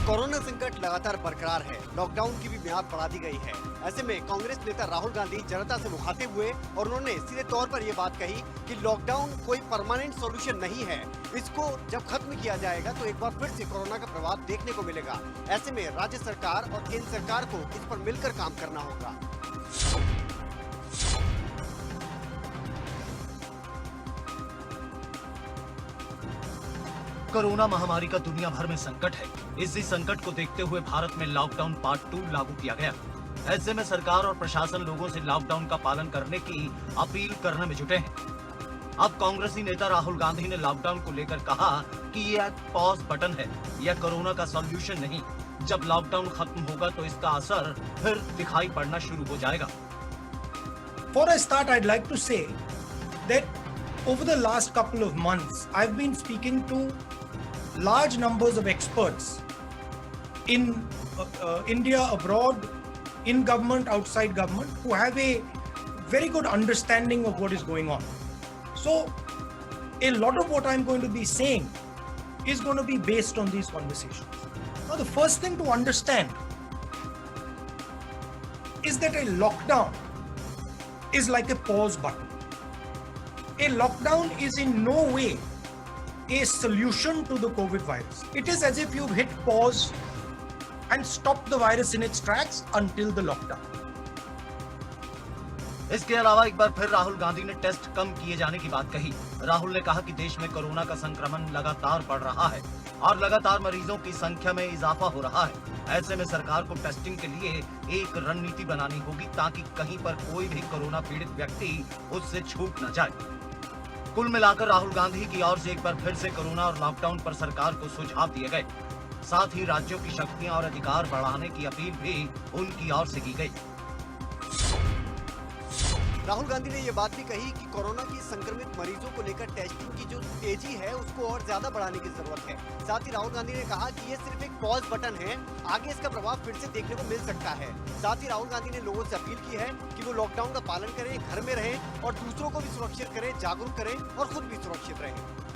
Corona संकट लगातार बरकरार है। लॉकडाउन की भी मियाद बढ़ा दी गई है। ऐसे में कांग्रेस नेता राहुल गांधी जनता से मुखातिब हुए और उन्होंने सीधे तौर पर ये बात कही कि लॉकडाउन कोई परमानेंट सॉल्यूशन नहीं है। इसको जब खत्म किया जाएगा तो एक बार फिर से कोरोना का प्रभाव देखने को मिलेगा। ऐसे में राज्य सरकार और केंद्र सरकार को इस पर मिलकर काम करना होगा। कोरोना महामारी का दुनिया भर में संकट है। इसी संकट को देखते हुए भारत में लॉकडाउन पार्ट 2 लागू किया गया। ऐसे में सरकार और प्रशासन लोगों से लॉकडाउन का पालन करने की अपील करने में जुटे हैं। अब कांग्रेसी नेता राहुल गांधी ने लॉकडाउन को लेकर कहा कि ये एक पॉज बटन है, यह कोरोना का सॉल्यूशन नहीं। जब लॉकडाउन खत्म होगा तो इसका असर फिर दिखाई पड़ना शुरू हो जाएगा। For a start, I'd like to say that over the last couple of months, I've been speaking to large numbers of experts in India, abroad, in government, outside government, who have a very good understanding of what is going on. So, a lot of what I'm going to be saying is going to be based on these conversations. Now, the first thing to understand is that a lockdown is like a pause button. A lockdown is in no way a solution to the COVID virus. It is as if you've hit pause and stopped the virus in its tracks until the lockdown. इसके अलावा एक बार फिर राहुल गांधी ने test कम किए जाने की बात कही। राहुल ने कहा कि देश में कोरोना का संक्रमण लगातार बढ़ रहा है और लगातार मरीजों की संख्या में इजाफा हो रहा है। ऐसे में सरकार को टेस्टिंग के लिए एक रणनीति बनानी होगी ताकि कहीं पर कोई भी कोरोना पीड़ित व्यक्ति उससे छूट न जाए। कुल मिलाकर राहुल गांधी की ओर से एक बार फिर से कोरोना और लॉकडाउन पर सरकार को सुझाव दिए गए। साथ ही राज्यों की शक्तियां और अधिकार बढ़ाने की अपील भी उनकी ओर से की गई। राहुल गांधी ने ये बात भी कही कि कोरोना की संक्रमित मरीजों को लेकर टेस्टिंग की जो तेजी है उसको और ज्यादा बढ़ाने की जरूरत है। साथ ही राहुल गांधी ने कहा कि ये सिर्फ एक पॉज बटन है, आगे इसका प्रभाव फिर से देखने को मिल सकता है। साथ ही राहुल गांधी ने लोगों से अपील की है कि वो लॉकडाउन का पालन करें, घर में रहें और दूसरों को भी सुरक्षित करें, जागरूक करें और खुद भी सुरक्षित रहें।